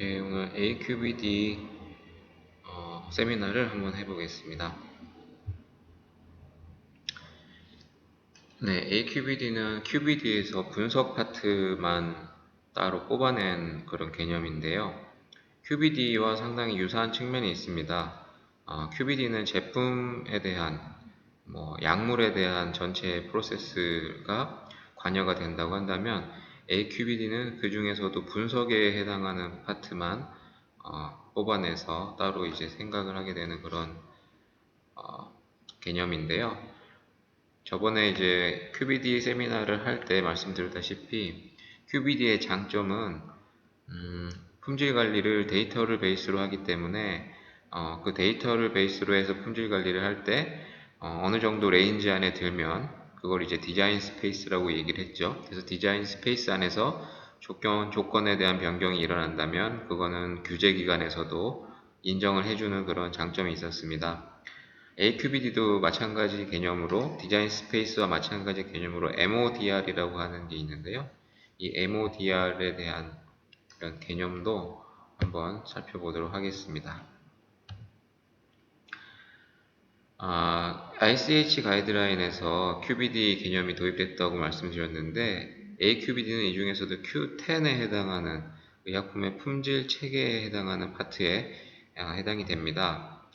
네, 오늘 AQBD 세미나를 한번 해보겠습니다. 네, AQBD는 QBD에서 분석 파트만 따로 뽑아낸 그런 개념인데요. QBD와 상당히 유사한 측면이 있습니다. QBD는 제품에 대한, 약물에 대한 전체 프로세스가 관여가 된다고 한다면 AQBD는 그 중에서도 분석에 해당하는 파트만 뽑아내서 따로 이제 생각을 하게 되는 그런 개념인데요. 저번에 이제 QBD 세미나를 할 때 말씀드렸다시피 QBD의 장점은 품질 관리를 데이터를 베이스로 하기 때문에 그 데이터를 베이스로 해서 품질 관리를 할 때 어느 정도 레인지 안에 들면 그걸 이제 디자인 스페이스라고 얘기를 했죠. 그래서 디자인 스페이스 안에서 조건에 대한 변경이 일어난다면 그거는 규제기관에서도 인정을 해주는 그런 장점이 있었습니다. AQBD도 마찬가지 개념으로 디자인 스페이스와 마찬가지 개념으로 MODR이라고 하는 게 있는데요. 이 MODR에 대한 그런 개념도 한번 살펴보도록 하겠습니다. ICH 가이드라인에서 QBD 개념이 도입됐다고 말씀드렸는데 AQBD는 이 중에서도 Q10에 해당하는 의약품의 품질 체계에 해당하는 파트에 해당이 됩니다.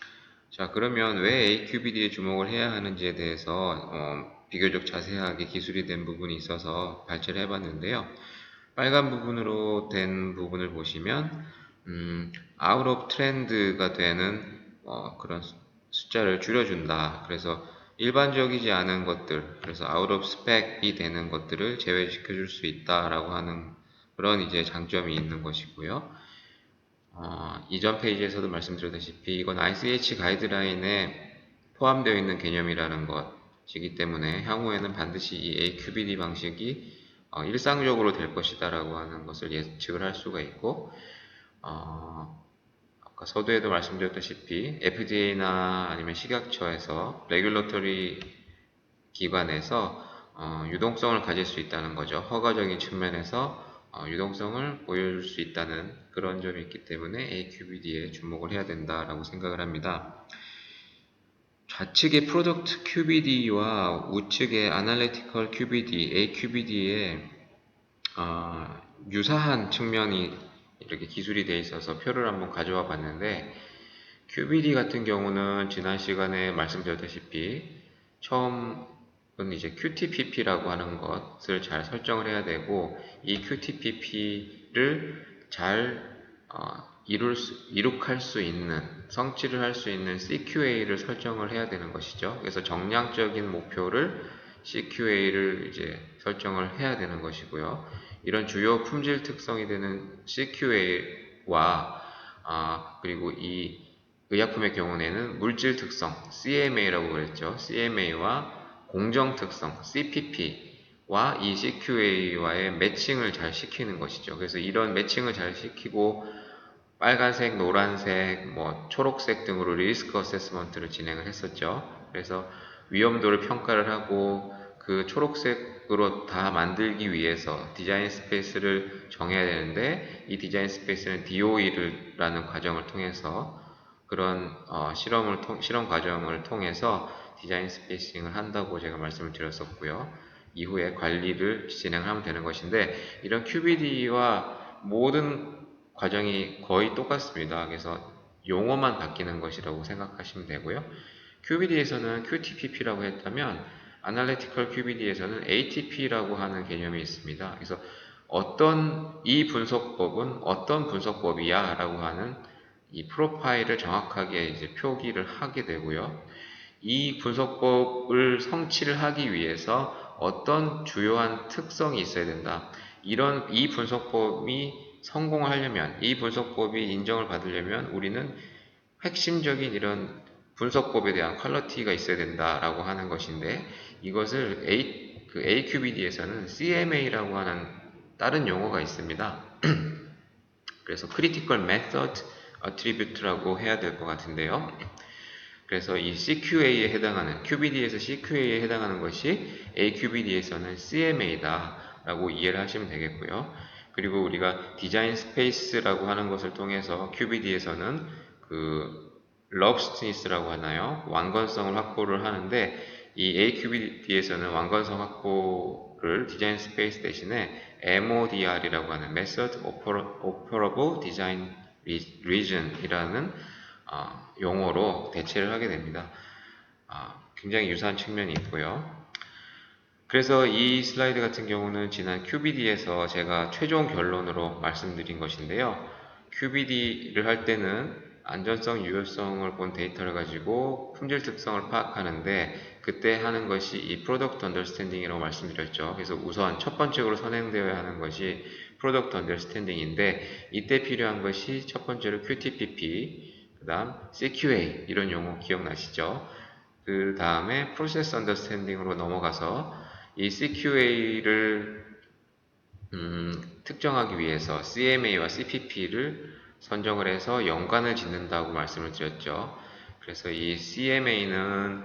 자, 그러면 왜 AQBD에 주목을 해야 하는지에 대해서 비교적 자세하게 기술이 된 부분이 있어서 발췌를 해봤는데요. 빨간 부분으로 된 부분을 보시면 out of trend가 되는 그런 숫자를 줄여준다. 그래서 일반적이지 않은 것들, 그래서 out of spec이 되는 것들을 제외시켜 줄 수 있다라고 하는 그런 이제 장점이 있는 것이고요. 이전 페이지에서도 말씀드렸다시피 이건 ICH 가이드라인에 포함되어 있는 개념이라는 것이기 때문에 향후에는 반드시 이 AQBD 방식이 일상적으로 될 것이다 라고 하는 것을 예측을 할 수가 있고 아까 서두에도 말씀드렸다시피 FDA나 아니면 식약처에서 레귤러터리 기관에서 유동성을 가질 수 있다는 거죠. 허가적인 측면에서 유동성을 보여줄 수 있다는 그런 점이 있기 때문에 AQBD에 주목을 해야 된다라고 생각을 합니다. 좌측의 프로덕트 QBD와 우측의 아날리티컬 QBD, AQBD에 유사한 측면이 이렇게 기술이 되어 있어서 표를 한번 가져와 봤는데 QBD 같은 경우는 지난 시간에 말씀드렸다시피 처음은 이제 QTPP라고 하는 것을 잘 설정을 해야 되고 이 QTPP를 잘 이룩할 수 있는 성취를 할 수 있는 CQA를 설정을 해야 되는 것이죠. 그래서 정량적인 목표를 CQA를 이제 설정을 해야 되는 것이고요. 이런 주요 품질 특성이 되는 CQA와 그리고 이 의약품의 경우에는 물질 특성 CMA라고 그랬죠. CMA와 공정 특성 CPP와 이 CQA와의 매칭을 잘 시키는 것이죠. 그래서 이런 매칭을 잘 시키고 빨간색, 노란색, 초록색 등으로 리스크 어세스먼트를 진행을 했었죠. 그래서 위험도를 평가를 하고 그 초록색으로 다 만들기 위해서 디자인 스페이스를 정해야 되는데 이 디자인 스페이스는 DOE라는 과정을 통해서 그런 실험 과정을 통해서 디자인 스페이싱을 한다고 제가 말씀을 드렸었고요. 이후에 관리를 진행하면 되는 것인데 이런 QBD와 모든 과정이 거의 똑같습니다. 그래서 용어만 바뀌는 것이라고 생각하시면 되고요. QBD에서는 QTPP라고 했다면 Analytical QBD에서는 ATP라고 하는 개념이 있습니다. 그래서 이 분석법은 어떤 분석법이야 라고 하는 이 프로파일을 정확하게 이제 표기를 하게 되고요. 이 분석법을 성취를 하기 위해서 어떤 주요한 특성이 있어야 된다. 이 분석법이 성공하려면, 이 분석법이 인정을 받으려면 우리는 핵심적인 이런 분석법에 대한 퀄리티가 있어야 된다라고 하는 것인데 이것을 AQBD에서는 CMA라고 하는 다른 용어가 있습니다. 그래서 Critical Method Attribute라고 해야 될 것 같은데요. 그래서 이 CQA에 해당하는, QBD에서 CQA에 해당하는 것이 AQBD에서는 CMA다 라고 이해를 하시면 되겠고요. 그리고 우리가 디자인 스페이스라고 하는 것을 통해서 QBD에서는 그 러브스트니스라고 하나요? 완건성을 확보를 하는데 이 AQBD에서는 완건성 확보를 디자인 스페이스 대신에 MODR이라고 하는 Method Operable Design Region이라는 용어로 대체를 하게 됩니다. 굉장히 유사한 측면이 있고요. 그래서 이 슬라이드 같은 경우는 지난 QBD에서 제가 최종 결론으로 말씀드린 것인데요. QBD를 할 때는 안전성, 유효성을 본 데이터를 가지고 품질 특성을 파악하는데 그때 하는 것이 이 프로덕트 언더스탠딩이라고 말씀드렸죠. 그래서 우선 첫 번째로 선행되어야 하는 것이 프로덕트 언더스탠딩인데 이때 필요한 것이 첫 번째로 QTPP, 그 다음 CQA 이런 용어 기억나시죠? 그 다음에 프로세스 언더스탠딩으로 넘어가서 이 CQA를 특정하기 위해서 CMA와 CPP를 선정을 해서 연관을 짓는다고 말씀을 드렸죠. 그래서 이 CMA는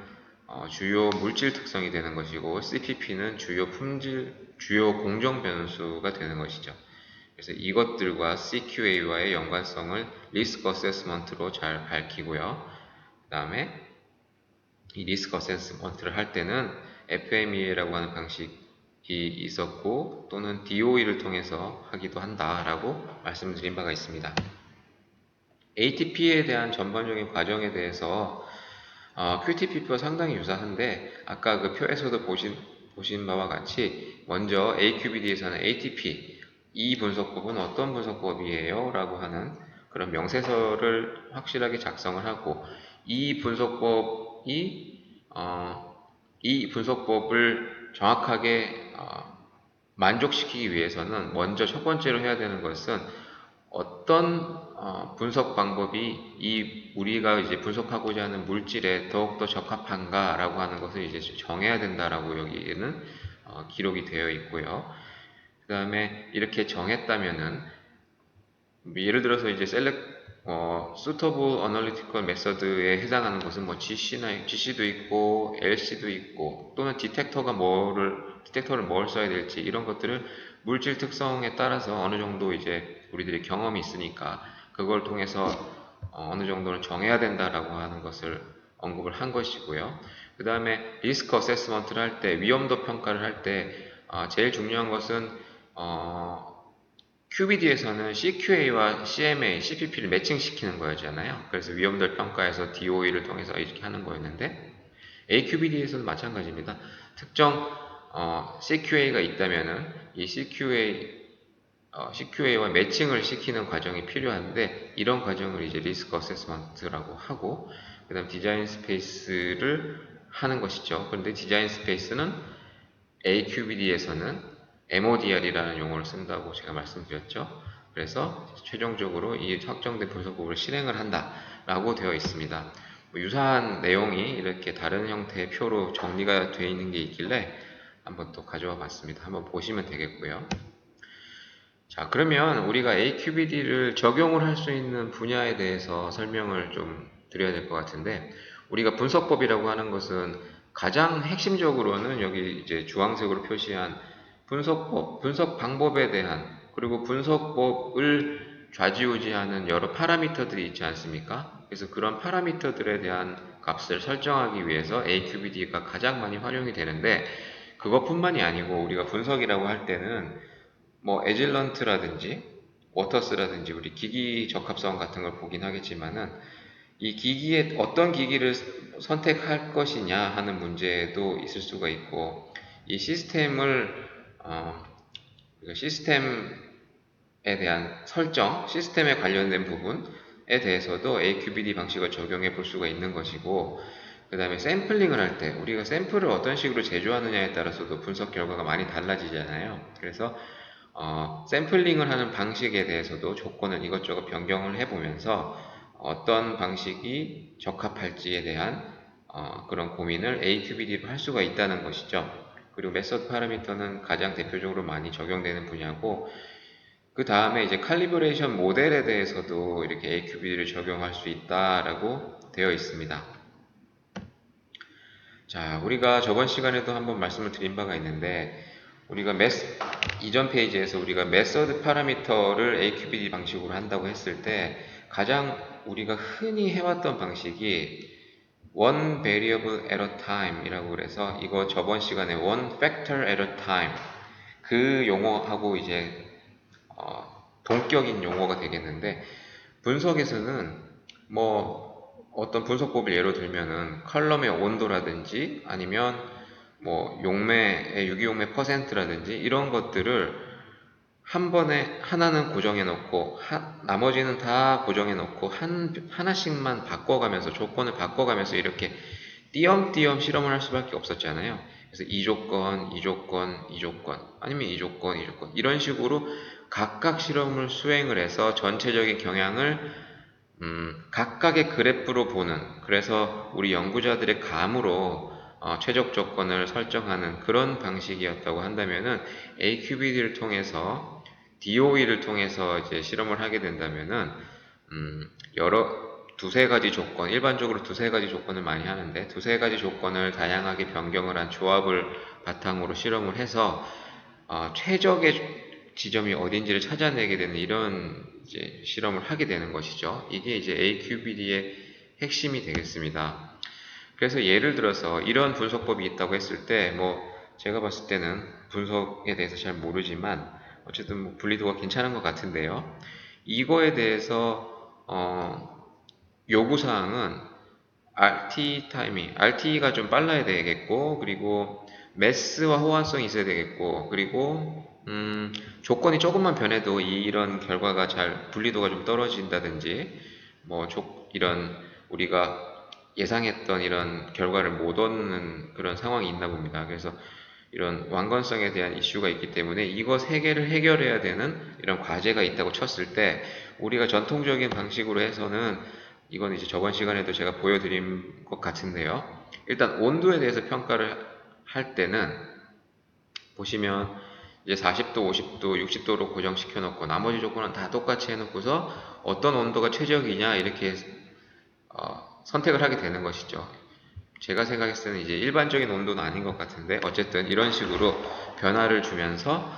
주요 물질 특성이 되는 것이고 CPP는 주요 공정 변수가 되는 것이죠. 그래서 이것들과 CQA와의 연관성을 리스크 어세스먼트로 잘 밝히고요. 그 다음에 이 리스크 어세스먼트를 할 때는 FMEA라고 하는 방식이 있었고 또는 DOE를 통해서 하기도 한다라고 말씀드린 바가 있습니다. ATP에 대한 전반적인 과정에 대해서 QTPP와 상당히 유사한데 아까 그 표에서도 보신 바와 같이 먼저 AQBD에서는 ATP 이 분석법은 어떤 분석법이에요? 라고 하는 그런 명세서를 확실하게 작성을 하고 이 분석법을 정확하게 만족시키기 위해서는 먼저 첫 번째로 해야 되는 것은 어떤 분석 방법이 우리가 이제 분석하고자 하는 물질에 더욱더 적합한가라고 하는 것을 이제 정해야 된다라고 여기에는 기록이 되어 있고요. 그 다음에 이렇게 정했다면은 예를 들어서 이제 suitable analytical method에 해당하는 것은 뭐 GC도 있고 LC도 있고 또는 디텍터를 뭘 써야 될지 이런 것들을 물질 특성에 따라서 어느 정도 이제 우리들의 경험이 있으니까 그걸 통해서 어느 정도는 정해야 된다라고 하는 것을 언급을 한 것이고요. 그 다음에 리스크 어세스먼트를 할 때, 위험도 평가를 할 때 제일 중요한 것은 QBD에서는 CQA와 CMA, CPP를 매칭시키는 거였잖아요. 그래서 위험도 평가에서 DOE를 통해서 이렇게 하는 거였는데 AQBD에서도 마찬가지입니다. 특정 CQA가 있다면은 이 CQA와 매칭을 시키는 과정이 필요한데 이런 과정을 이제 리스크 어세스먼트라고 하고 그 다음 디자인 스페이스를 하는 것이죠. 그런데 디자인 스페이스는 AQBD에서는 MODR이라는 용어를 쓴다고 제가 말씀드렸죠. 그래서 최종적으로 이 확정된 분석법을 실행을 한다라고 되어 있습니다. 유사한 내용이 이렇게 다른 형태의 표로 정리가 되어 있는 게 있길래 한번 또 가져와 봤습니다. 한번 보시면 되겠고요. 자, 그러면 우리가 AQBD를 적용을 할 수 있는 분야에 대해서 설명을 좀 드려야 될 것 같은데, 우리가 분석법이라고 하는 것은 가장 핵심적으로는 여기 이제 주황색으로 표시한 분석 방법에 대한, 그리고 분석법을 좌지우지하는 여러 파라미터들이 있지 않습니까? 그래서 그런 파라미터들에 대한 값을 설정하기 위해서 AQBD가 가장 많이 활용이 되는데, 그것뿐만이 아니고 우리가 분석이라고 할 때는 뭐 에질런트라든지 워터스라든지 우리 기기 적합성 같은 걸 보긴 하겠지만은 이 기기에 어떤 기기를 선택할 것이냐 하는 문제도 있을 수가 있고 이 시스템에 대한 설정, 시스템에 관련된 부분에 대해서도 AQBD 방식을 적용해 볼 수가 있는 것이고 그 다음에 샘플링을 할 때 우리가 샘플을 어떤 식으로 제조하느냐에 따라서도 분석 결과가 많이 달라지잖아요. 그래서 샘플링을 하는 방식에 대해서도 조건을 이것저것 변경을 해보면서 어떤 방식이 적합할지에 대한 그런 고민을 AQBD로 할 수가 있다는 것이죠. 그리고 메서드 파라미터는 가장 대표적으로 많이 적용되는 분야고 그 다음에 이제 칼리브레이션 모델에 대해서도 이렇게 AQBD를 적용할 수 있다라고 되어 있습니다. 자, 우리가 저번 시간에도 한번 말씀을 드린 바가 있는데 우리가 이전 페이지에서 우리가 메서드 파라미터를 AQBD 방식으로 한다고 했을 때 가장 우리가 흔히 해왔던 방식이 one variable at a time 이라고 그래서 이거 저번 시간에 one factor at a time 그 용어하고 이제 동격인 용어가 되겠는데 분석에서는 뭐 어떤 분석법을 예로 들면은 컬럼의 온도라든지 아니면 뭐 용매의 유기용매 퍼센트라든지 이런 것들을 한 번에 하나는 고정해 놓고 나머지는 다 고정해 놓고 하나씩만 바꿔가면서 조건을 바꿔가면서 이렇게 띄엄띄엄 실험을 할 수밖에 없었잖아요. 그래서 이 조건, 이 조건, 이 조건, 아니면 이 조건, 이 조건 이런 식으로 각각 실험을 수행을 해서 전체적인 경향을 각각의 그래프로 보는, 그래서 우리 연구자들의 감으로 최적 조건을 설정하는 그런 방식이었다고 한다면은 AQBD를 통해서 DOE를 통해서 이제 실험을 하게 된다면은 두세 가지 조건, 일반적으로 두세 가지 조건을 많이 하는데 두세 가지 조건을 다양하게 변경을 한 조합을 바탕으로 실험을 해서 최적의 지점이 어딘지를 찾아내게 되는 이런 이제 실험을 하게 되는 것이죠. 이게 이제 AQBD의 핵심이 되겠습니다. 그래서 예를 들어서 이런 분석법이 있다고 했을 때 뭐 제가 봤을 때는 분석에 대해서 잘 모르지만 어쨌든 뭐 분리도가 괜찮은 것 같은데요. 이거에 대해서 요구사항은 RT가 좀 빨라야 되겠고, 그리고 매스와 호환성이 있어야 되겠고, 그리고 조건이 조금만 변해도 이런 결과가 잘 분리도가 좀 떨어진다든지 뭐 이런 우리가 예상했던 이런 결과를 못 얻는 그런 상황이 있나 봅니다. 그래서 이런 완건성에 대한 이슈가 있기 때문에 이거 세 개를 해결해야 되는 이런 과제가 있다고 쳤을 때 우리가 전통적인 방식으로 해서는 이건 이제 저번 시간에도 제가 보여드린 것 같은데요. 일단 온도에 대해서 평가를 할 때는 보시면 이제 40도, 50도, 60도로 고정시켜 놓고 나머지 조건은 다 똑같이 해놓고서 어떤 온도가 최적이냐 이렇게 선택을 하게 되는 것이죠. 제가 생각했을 때는 이제 일반적인 온도는 아닌 것 같은데 어쨌든 이런 식으로 변화를 주면서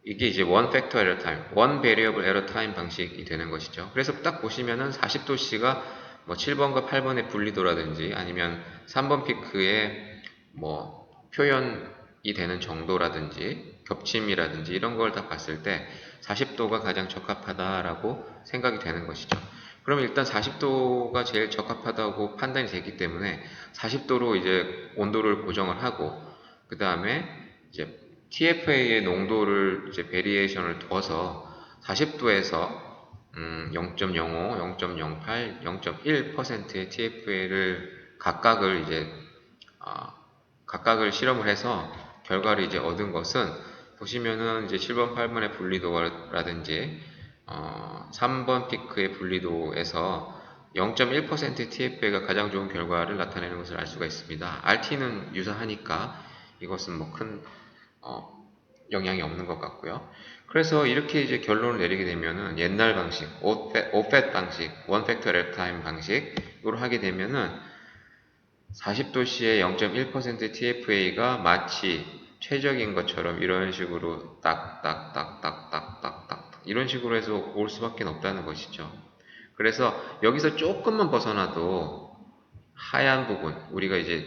이게 이제 one factor at a time, one variable at a time 방식이 되는 것이죠. 그래서 딱 보시면은 40도씨가 뭐 7번과 8번의 분리도라든지 아니면 3번 피크의 뭐 표현이 되는 정도라든지 겹침이라든지 이런 걸 다 봤을 때 40도가 가장 적합하다라고 생각이 되는 것이죠. 그럼 일단 40도가 제일 적합하다고 판단이 됐기 때문에 40도로 이제 온도를 고정을 하고 그 다음에 이제 TFA의 농도를 이제 베리에이션을 둬서 40도에서 0.05, 0.08, 0.1%의 TFA를 각각을 이제 각각을 실험을 해서 결과를 이제 얻은 것은 보시면은 이제 7번, 8번의 분리도라든지 3번 피크의 분리도에서 0.1%의 TFA가 가장 좋은 결과를 나타내는 것을 알 수가 있습니다. RT는 유사하니까 이것은 뭐 큰 영향이 없는 것 같고요. 그래서 이렇게 이제 결론을 내리게 되면은 옛날 방식, OFAT 방식, One Factor at a Time 방식으로 하게 되면은 40도씨의 0.1% TFA가 마치 최적인 것처럼 이런 식으로 딱딱딱딱딱딱딱 이런 식으로 해서 올 수밖에 없다는 것이죠. 그래서 여기서 조금만 벗어나도 하얀 부분, 우리가 이제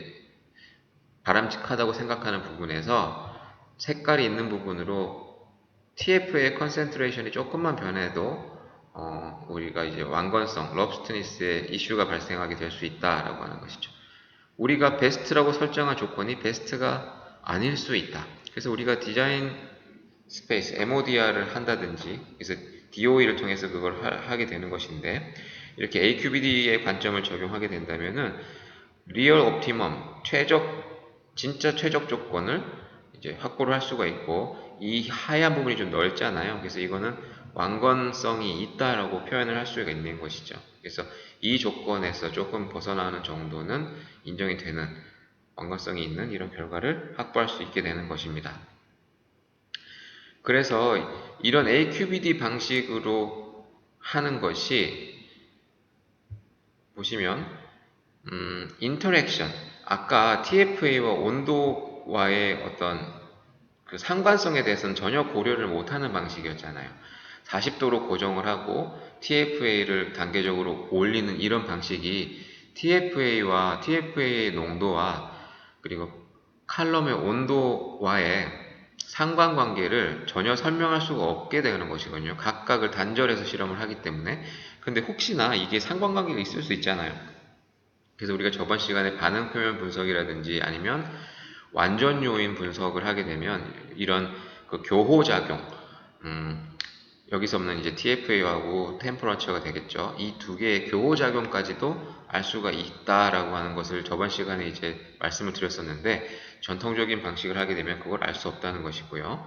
바람직하다고 생각하는 부분에서 색깔이 있는 부분으로 TF의 컨센트레이션이 조금만 변해도 우리가 이제 완건성, 럽스트니스의 이슈가 발생하게 될 수 있다라고 하는 것이죠. 우리가 베스트라고 설정한 조건이 베스트가 아닐 수 있다. 그래서 우리가 디자인 스페이스, MODR을 한다든지, 그래서 DOE를 통해서 그걸 하게 되는 것인데, 이렇게 AQBD의 관점을 적용하게 된다면은, 리얼 옵티멈, 진짜 최적 조건을 이제 확보를 할 수가 있고, 이 하얀 부분이 좀 넓잖아요. 그래서 이거는 완건성이 있다라고 표현을 할 수가 있는 것이죠. 그래서 이 조건에서 조금 벗어나는 정도는 인정이 되는 완건성이 있는 이런 결과를 확보할 수 있게 되는 것입니다. 그래서 이런 AQBD 방식으로 하는 것이 보시면 인터랙션, 아까 TFA와 온도와의 어떤 그 상관성에 대해서는 전혀 고려를 못하는 방식이었잖아요. 40도로 고정을 하고 TFA를 단계적으로 올리는 이런 방식이 TFA의 농도와 그리고 칼럼의 온도와의 상관관계를 전혀 설명할 수가 없게 되는 것이거든요. 각각을 단절해서 실험을 하기 때문에. 근데 혹시나 이게 상관관계가 있을 수 있잖아요. 그래서 우리가 저번 시간에 반응 표면 분석이라든지 아니면 완전 요인 분석을 하게 되면 이런 그 교호작용, 여기서 없는 이제 TFA하고 템퍼러처가 되겠죠. 이 두 개의 교호작용까지도 알 수가 있다라고 하는 것을 저번 시간에 이제 말씀을 드렸었는데, 전통적인 방식을 하게 되면 그걸 알 수 없다는 것이고요.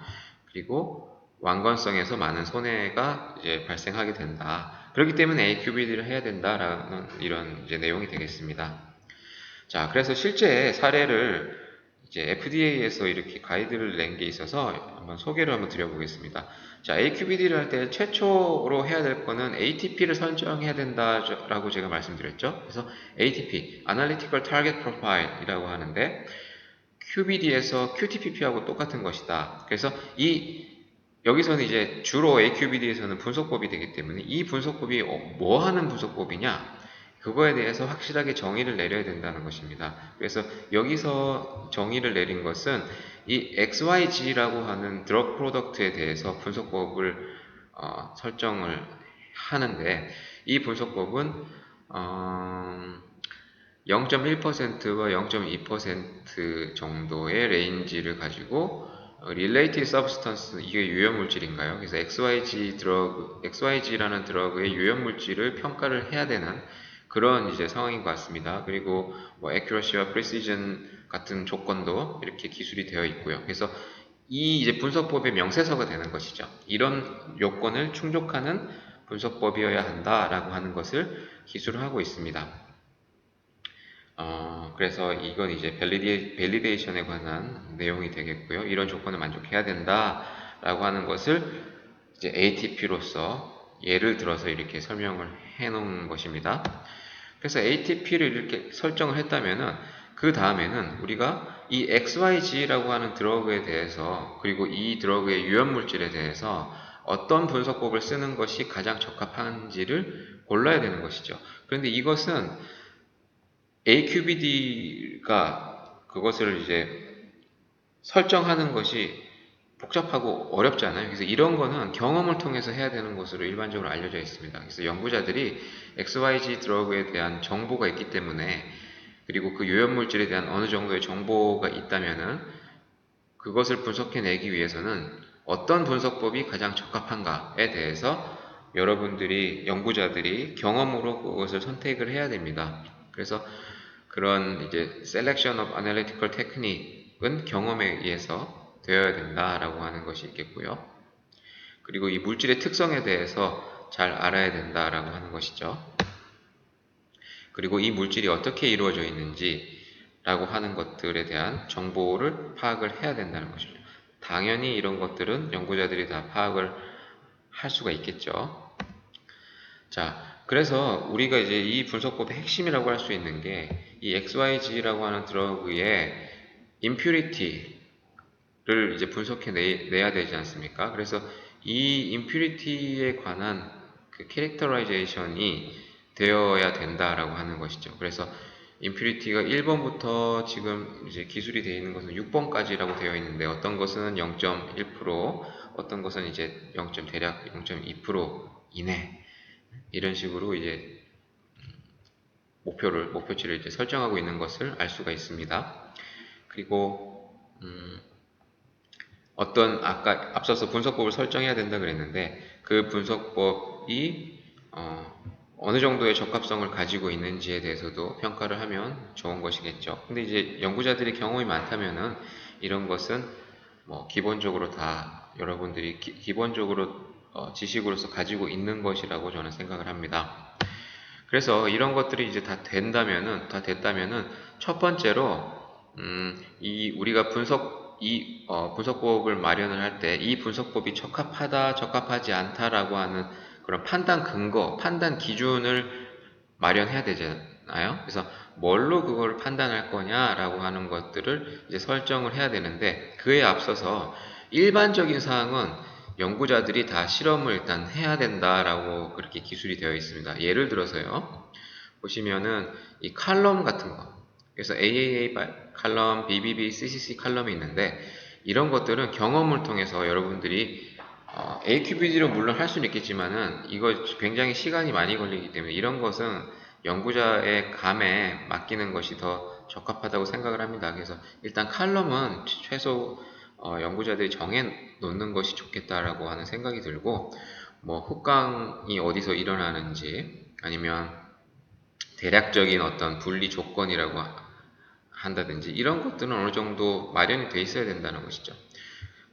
그리고 완건성에서 많은 손해가 이제 발생하게 된다. 그렇기 때문에 AQBD를 해야 된다라는 이런 이제 내용이 되겠습니다. 자, 그래서 실제 사례를 이제 FDA에서 이렇게 가이드를 낸 게 있어서 한번 소개를 한번 드려보겠습니다. 자, AQBD를 할 때 최초로 해야 될 거는 ATP를 설정해야 된다라고 제가 말씀드렸죠. 그래서 ATP, Analytical Target Profile이라고 하는데 QBD에서 QTPP하고 똑같은 것이다. 그래서 여기서는 이제 주로 AQBD에서는 분석법이 되기 때문에 이 분석법이 뭐 하는 분석법이냐? 그거에 대해서 확실하게 정의를 내려야 된다는 것입니다. 그래서 여기서 정의를 내린 것은 이 XYG라고 하는 드럭 프로덕트에 대해서 분석법을 설정을 하는데 이 분석법은 0.1%와 0.2% 정도의 레인지를 가지고 Related Substance, 이게 유효물질인가요? 그래서 XYG라는 드러그의 유효물질을 평가를 해야 되는 그런 이제 상황인 것 같습니다. 그리고 뭐 Accuracy와 Precision 같은 조건도 이렇게 기술이 되어 있고요. 그래서 이 이제 분석법의 명세서가 되는 것이죠. 이런 요건을 충족하는 분석법이어야 한다라고 하는 것을 기술을 하고 있습니다. 그래서 이건 이제 밸리데이션에 관한 내용이 되겠고요. 이런 조건을 만족해야 된다라고 하는 것을 이제 ATP로서 예를 들어서 이렇게 설명을 해 놓은 것입니다. 그래서 ATP를 이렇게 설정을 했다면은 그 다음에는 우리가 이 XYG라고 하는 드러그에 대해서 그리고 이 드러그의 유연물질에 대해서 어떤 분석법을 쓰는 것이 가장 적합한지를 골라야 되는 것이죠. 그런데 이것은 AQBD가 그것을 이제 설정하는 것이 복잡하고 어렵지 않아요. 그래서 이런 거는 경험을 통해서 해야 되는 것으로 일반적으로 알려져 있습니다. 그래서 연구자들이 XYZ 드러그에 대한 정보가 있기 때문에 그리고 그 유연물질에 대한 어느 정도의 정보가 있다면은 그것을 분석해내기 위해서는 어떤 분석법이 가장 적합한가에 대해서 여러분들이 연구자들이 경험으로 그것을 선택을 해야 됩니다. 그래서 그런 이제 selection of analytical technique은 경험에 의해서 되어야 된다라고 하는 것이 있겠고요. 그리고 이 물질의 특성에 대해서 잘 알아야 된다라고 하는 것이죠. 그리고 이 물질이 어떻게 이루어져 있는지 라고 하는 것들에 대한 정보를 파악을 해야 된다는 것이죠. 당연히 이런 것들은 연구자들이 다 파악을 할 수가 있겠죠. 자, 그래서 우리가 이제 이 분석법의 핵심이라고 할 수 있는 게 이 XYG라고 하는 드러그의 impurity를 이제 분석해 내야 되지 않습니까? 그래서 이 impurity에 관한 그 캐릭터라이제이션이 되어야 된다라고 하는 것이죠. 그래서 impurity가 1번부터 지금 이제 기술이 되어 있는 것은 6번까지라고 되어 있는데 어떤 것은 0.1%, 어떤 것은 이제 대략 0.2% 이내 이런 식으로 이제 목표치를 이제 설정하고 있는 것을 알 수가 있습니다. 그리고 아까 앞서서 분석법을 설정해야 된다 그랬는데 그 분석법이 어느 정도의 적합성을 가지고 있는지에 대해서도 평가를 하면 좋은 것이겠죠. 근데 이제 연구자들이 경험이 많다면은 이런 것은 뭐 기본적으로 다 여러분들이 기본적으로 지식으로서 가지고 있는 것이라고 저는 생각을 합니다. 그래서 이런 것들이 이제 다 됐다면은 첫 번째로 우리가 분석법을 마련을 할 때 이 분석법이 적합하다, 적합하지 않다라고 하는 그런 판단 근거, 판단 기준을 마련해야 되잖아요. 그래서 뭘로 그걸 판단할 거냐라고 하는 것들을 이제 설정을 해야 되는데 그에 앞서서 일반적인 사항은 연구자들이 다 실험을 일단 해야 된다라고 그렇게 기술이 되어 있습니다. 예를 들어서요. 보시면은 이 칼럼 같은 거. 그래서 AAA 칼럼, BBB, CCC 칼럼이 있는데 이런 것들은 경험을 통해서 여러분들이 AQBD로 물론 할 수는 있겠지만은 이거 굉장히 시간이 많이 걸리기 때문에 이런 것은 연구자의 감에 맡기는 것이 더 적합하다고 생각을 합니다. 그래서 일단 칼럼은 최소 연구자들이 정해 놓는 것이 좋겠다라고 하는 생각이 들고 뭐 훅강이 어디서 일어나는지 아니면 대략적인 어떤 분리 조건이라고 한다든지 이런 것들은 어느 정도 마련이 돼 있어야 된다는 것이죠.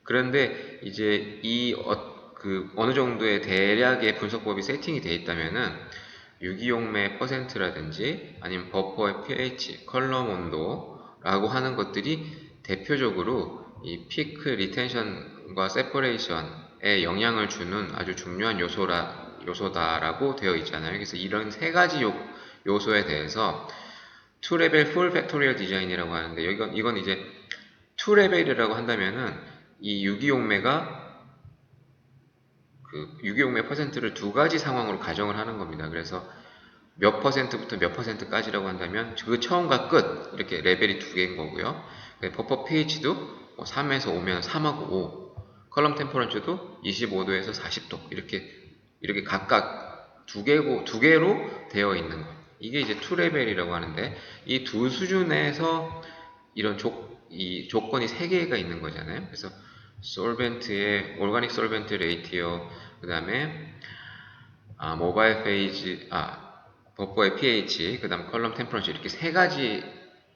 그런데 이제 어느 정도의 대략의 분석법이 세팅이 되어 있다면은 유기용매 퍼센트라든지 아니면 버퍼의 pH, 컬럼 온도라고 하는 것들이 대표적으로 이 피크 리텐션과 세퍼레이션에 영향을 주는 아주 중요한 요소다라고 되어 있잖아요. 그래서 이런 세 가지 요소에 대해서 2레벨 풀 팩토리얼 디자인이라고 하는데 이건 이제 2레벨이라고 한다면은 이 유기용매 퍼센트를 두 가지 상황으로 가정을 하는 겁니다. 그래서 몇 퍼센트부터 몇 퍼센트까지라고 한다면 그 처음과 끝 이렇게 레벨이 두 개인 거고요. 버퍼 pH도 3에서 5면 3하고 5, 컬럼 템퍼런처도 25도에서 40도 이렇게 각각 두 개로 되어 있는 것. 이게 이제 2레벨이라고 하는데 이 두 수준에서 이 조건이 세 개가 있는 거잖아요. 그래서 솔벤트의 올가닉 솔벤트 레이티오, 그 다음에 모바일 페이지, 버퍼의 pH, 그 다음 컬럼 템퍼런처 이렇게 세 가지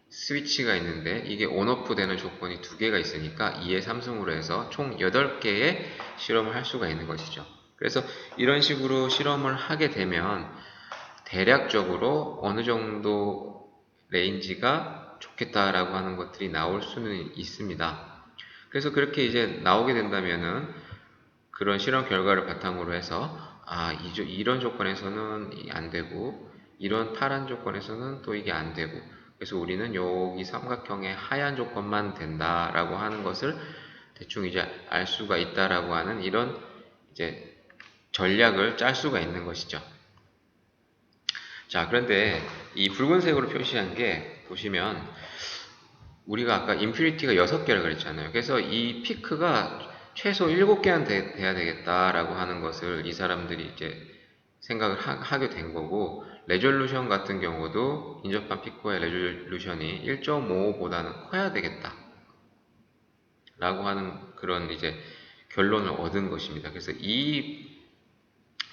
스위치가 있는데 이게 온오프 되는 조건이 두 개가 있으니까 2의 3승으로 해서 총 8개의 실험을 할 수가 있는 것이죠. 그래서 이런 식으로 실험을 하게 되면 대략적으로 어느 정도 레인지가 좋겠다라고 하는 것들이 나올 수는 있습니다. 그래서 그렇게 이제 나오게 된다면은 그런 실험 결과를 바탕으로 해서 이런 조건에서는 안 되고 이런 파란 조건에서는 또 이게 안 되고 그래서 우리는 여기 삼각형의 하얀 조건만 된다라고 하는 것을 대충 이제 알 수가 있다라고 하는 이런 이제 전략을 짤 수가 있는 것이죠. 자, 그런데 이 붉은색으로 표시한 게 보시면 우리가 아까 임퓨리티가 6개라 그랬잖아요. 그래서 이 피크가 최소 7개는 돼야 되겠다라고 하는 것을 이 사람들이 이제 생각을 하게 된 거고, 레졸루션 같은 경우도 인접한 피크의 레졸루션이 1.55보다는 커야 되겠다 라고 하는 그런 이제 결론을 얻은 것입니다. 그래서 이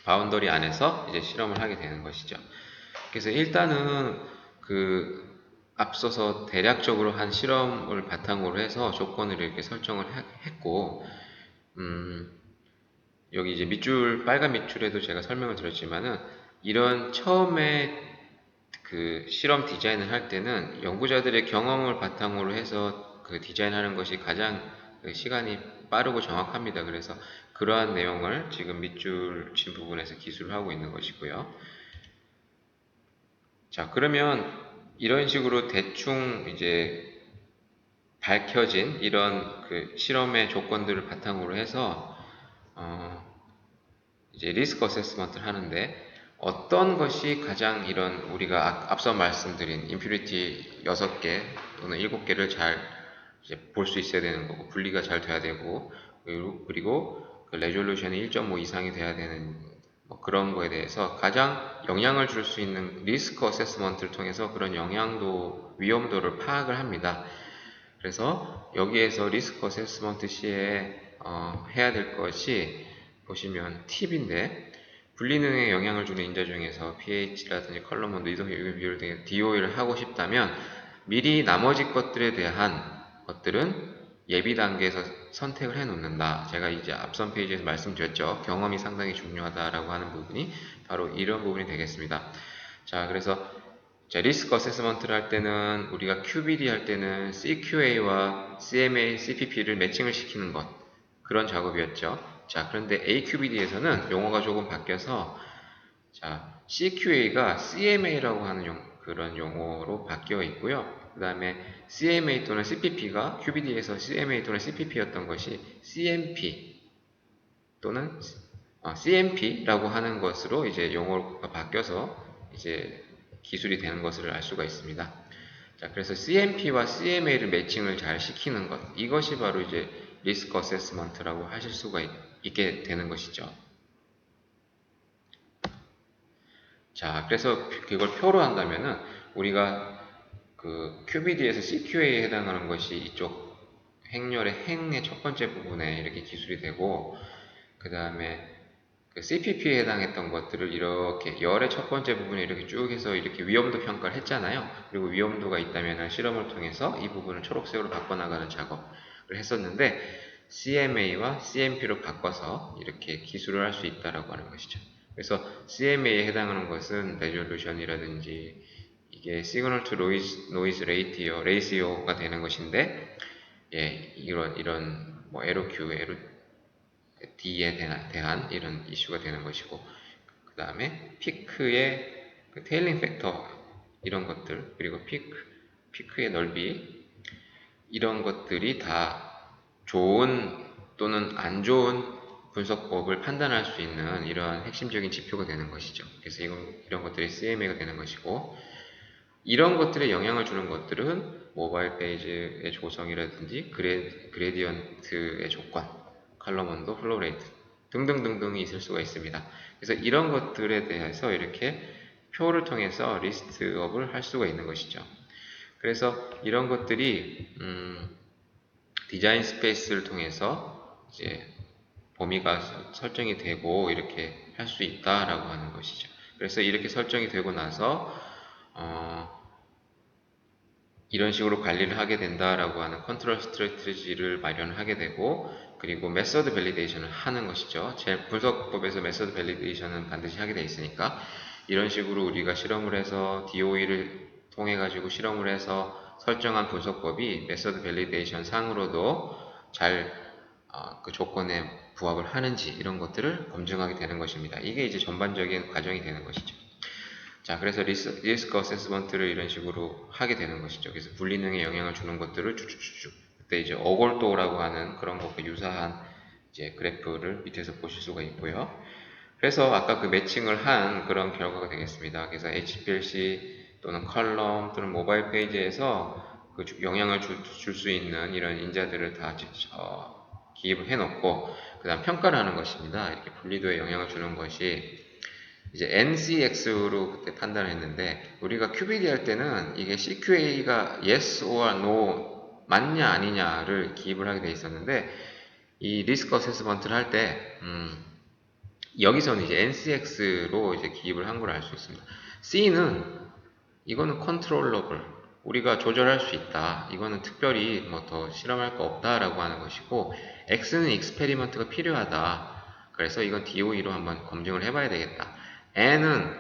바운더리 안에서 이제 실험을 하게 되는 것이죠. 그래서 일단은 앞서서 대략적으로 한 실험을 바탕으로 해서 조건을 이렇게 설정을 했고, 여기 이제 빨간 밑줄에도 제가 설명을 드렸지만은, 이런 처음에 실험 디자인을 할 때는 연구자들의 경험을 바탕으로 해서 디자인하는 것이 가장 시간이 빠르고 정확합니다. 그래서 그러한 내용을 지금 밑줄 친 부분에서 기술을 하고 있는 것이고요. 자, 그러면 이런 식으로 대충 이제 밝혀진 이런 실험의 조건들을 바탕으로 해서 이제 리스크 어세스먼트를 하는데 어떤 것이 가장 이런 우리가 앞서 말씀드린 임퓨리티 6개 또는 7개를 잘 볼 수 있어야 되는 거고 분리가 잘 돼야 되고 그리고 레졸루션이 1.5 이상이 돼야 되는 그런 거에 대해서 가장 영향을 줄 수 있는 리스크 어세스먼트를 통해서 그런 위험도를 파악을 합니다. 그래서 여기에서 리스크 어세스먼트 시에 해야 될 것이 보시면 팁인데 분리능에 영향을 주는 인자 중에서 pH라든지 컬럼 온도, 이동 비율 등의 DOE를 하고 싶다면 미리 나머지 것들에 대한 것들은 예비 단계에서 선택을 해 놓는다. 제가 이제 앞선 페이지에서 말씀드렸죠. 경험이 상당히 중요하다라고 하는 부분이 바로 이런 부분이 되겠습니다. 자, 그래서 리스크 어세스먼트를 할 때는 우리가 QBD 할 때는 CQA와 CMA, CPP를 매칭을 시키는 것 그런 작업이었죠. 자, 그런데 AQBD에서는 용어가 조금 바뀌어서 CQA가 CMA라고 하는 그런 용어로 바뀌어 있고요. 그 다음에 CMA 또는 CPP가 QBD에서 CMA 또는 CPP였던 것이 CMP 또는 CMP라고 하는 것으로 이제 용어가 바뀌어서 이제 기술이 되는 것을 알 수가 있습니다. 자, 그래서 CMP와 CMA를 매칭을 잘 시키는 것, 이것이 바로 이제 리스크 어세스먼트라고 하실 수가 있게 되는 것이죠. 자, 그래서 그걸 표로 한다면은 우리가 그 QBD에서 CQA에 해당하는 것이 이쪽 행렬의 행의 첫 번째 부분에 이렇게 기술이 되고, 그 다음에 그 CPP에 해당했던 것들을 이렇게 열의 첫 번째 부분에 이렇게 쭉 해서 이렇게 위험도 평가를 했잖아요. 그리고 위험도가 있다면 실험을 통해서 이 부분을 초록색으로 바꿔나가는 작업을 했었는데, CMA와 CMP로 바꿔서 이렇게 기술을 할 수 있다라고 하는 것이죠. 그래서 CMA에 해당하는 것은 레졸루션이라든지 이게 시그널 투 노이즈 레이시오가 되는 것인데, 예, 이런 뭐 LOQ, D에 대한 이런 이슈가 되는 것이고, 그 다음에 피크의 그 테일링 팩터 이런 것들, 그리고 피크의 넓이 이런 것들이 다 좋은 또는 안 좋은 분석법을 판단할 수 있는 이러한 핵심적인 지표가 되는 것이죠. 그래서 이런 것들이 CMA가 되는 것이고, 이런 것들에 영향을 주는 것들은 모바일 페이지의 조성이라든지 그레디언트의 조건, 컬럼 온도, 플로우 레이트 등등등등이 있을 수가 있습니다. 그래서 이런 것들에 대해서 이렇게 표를 통해서 리스트업을 할 수가 있는 것이죠. 그래서 이런 것들이 디자인 스페이스를 통해서 이제 범위가 설정이 되고 이렇게 할 수 있다라고 하는 것이죠. 그래서 이렇게 설정이 되고 나서 이런 식으로 관리를 하게 된다라고 하는 컨트롤 스트래티지를 마련하게 되고, 그리고 메서드 밸리데이션을 하는 것이죠. 제 분석법에서 메서드 밸리데이션은 반드시 하게 돼 있으니까, 이런 식으로 우리가 실험을 해서 DOE를 통해 가지고 실험을 해서 설정한 분석법이 메서드 밸리데이션 상으로도 잘 그 조건에 부합을 하는지 이런 것들을 검증하게 되는 것입니다. 이게 이제 전반적인 과정이 되는 것이죠. 자, 그래서 리스크 어세스먼트를 이런 식으로 하게 되는 것이죠. 그래서 불리능에 영향을 주는 것들을 쭉쭉쭉쭉, 그때 이제 어골도라고 하는 그런 것과 유사한 이제 그래프를 밑에서 보실 수가 있고요. 그래서 아까 그 매칭을 한 그런 결과가 되겠습니다. 그래서 HPLC 또는 컬럼 또는 모바일 페이지에서 그 영향을 줄 수 있는 이런 인자들을 다 기입을 해놓고 그 다음 평가를 하는 것입니다. 이렇게 분리도에 영향을 주는 것이 이제 NCX로 그때 판단을 했는데, 우리가 QBD 할 때는 이게 CQA가 yes or no 맞냐 아니냐를 기입을 하게 돼 있었는데, 이 리스크 어세스먼트를 할 때 여기서는 이제 NCX로 이제 기입을 한 걸 알 수 있습니다. C는 이거는 컨트롤러블, 우리가 조절할 수 있다, 이거는 특별히 뭐 더 실험할 거 없다라고 하는 것이고, X는 익스페리먼트가 필요하다, 그래서 이건 DOE로 한번 검증을 해봐야 되겠다. N은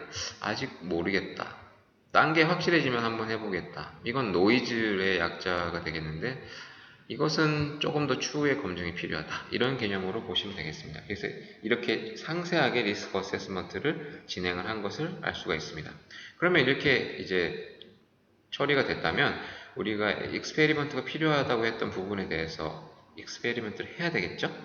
아직 모르겠다, 딴 게 확실해지면 한번 해보겠다, 이건 노이즈의 약자가 되겠는데 이것은 조금 더 추후에 검증이 필요하다, 이런 개념으로 보시면 되겠습니다. 그래서 이렇게 상세하게 리스크 어세스먼트를 진행을 한 것을 알 수가 있습니다. 그러면 이렇게 이제 처리가 됐다면 우리가 익스페리먼트가 필요하다고 했던 부분에 대해서 익스페리먼트를 해야 되겠죠?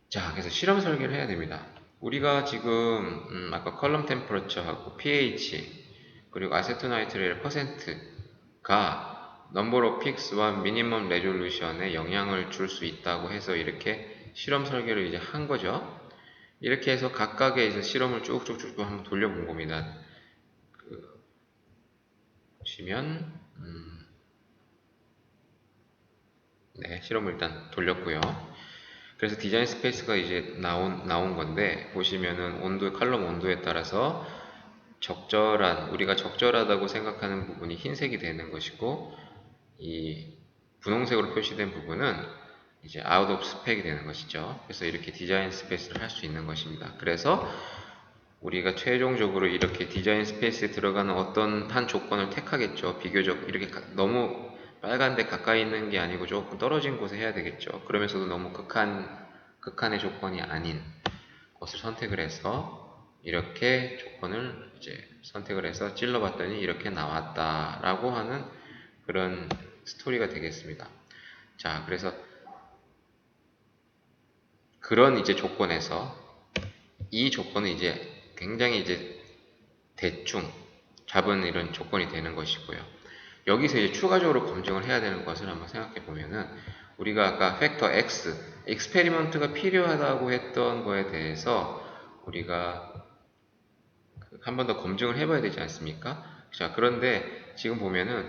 자, 그래서 실험 설계를 해야 됩니다. 우리가 지금 아까 컬럼 템퍼러처하고 pH 그리고 아세토나이트레일 퍼센트가 넘버 오브 픽스와 미니멈 레졸루션에 영향을 줄 수 있다고 해서 이렇게 실험 설계를 이제 한 거죠. 이렇게 해서 각각의 이제 실험을 쭉쭉쭉 한번 돌려본 겁니다. 보시면 네, 실험을 일단 돌렸고요. 그래서 디자인 스페이스가 이제 나온 건데, 보시면은 컬럼 온도에 따라서 우리가 적절하다고 생각하는 부분이 흰색이 되는 것이고, 이 분홍색으로 표시된 부분은 이제 아웃 오브 스펙이 되는 것이죠. 그래서 이렇게 디자인 스페이스를 할 수 있는 것입니다. 그래서 우리가 최종적으로 이렇게 디자인 스페이스에 들어가는 어떤 한 조건을 택하겠죠. 비교적 이렇게 너무 빨간데 가까이 있는 게 아니고 조금 떨어진 곳에 해야 되겠죠. 그러면서도 너무 극한의 조건이 아닌 것을 선택을 해서 이렇게 조건을 이제 선택을 해서 찔러봤더니 이렇게 나왔다라고 하는 그런 스토리가 되겠습니다. 자, 그래서 그런 이제 조건에서 이 조건은 이제 굉장히 이제 대충 잡은 이런 조건이 되는 것이고요. 여기서 이제 추가적으로 검증을 해야 되는 것을 한번 생각해 보면은 우리가 아까 팩터 X, 익스페리먼트가 필요하다고 했던 거에 대해서 우리가 한 번 더 검증을 해봐야 되지 않습니까? 자, 그런데 지금 보면은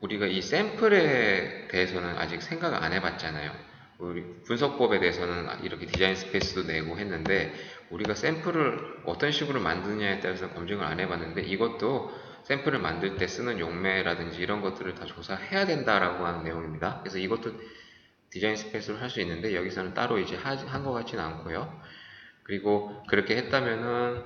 우리가 이 샘플에 대해서는 아직 생각을 안 해봤잖아요. 우리 분석법에 대해서는 이렇게 디자인 스페이스도 내고 했는데 우리가 샘플을 어떤 식으로 만드느냐에 따라서 검증을 안 해봤는데 이것도 샘플을 만들 때 쓰는 용매라든지 이런 것들을 다 조사해야 된다라고 하는 내용입니다. 그래서 이것도 디자인 스페이스로 할 수 있는데 여기서는 따로 이제 한 것 같지는 않고요. 그리고 그렇게 했다면은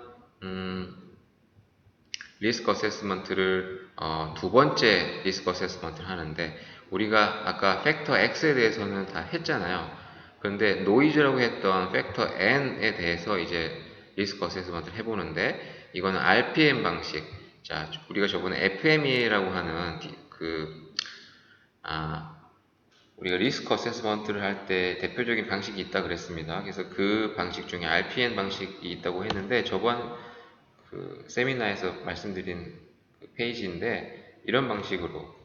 리스크 어세스먼트를 두 번째 리스크 어세스먼트를 하는데 우리가 아까 팩터 X에 대해서는 다 했잖아요. 그런데 노이즈라고 했던 팩터 N에 대해서 이제 리스크 어세스먼트를 해보는데 이거는 RPM 방식. 자, 우리가 저번에 FMEA라고 하는 우리가 리스크 어세스먼트를 할 때 대표적인 방식이 있다 그랬습니다. 그래서 그 방식 중에 RPN 방식이 있다고 했는데 저번 그 세미나에서 말씀드린 그 페이지인데 이런 방식으로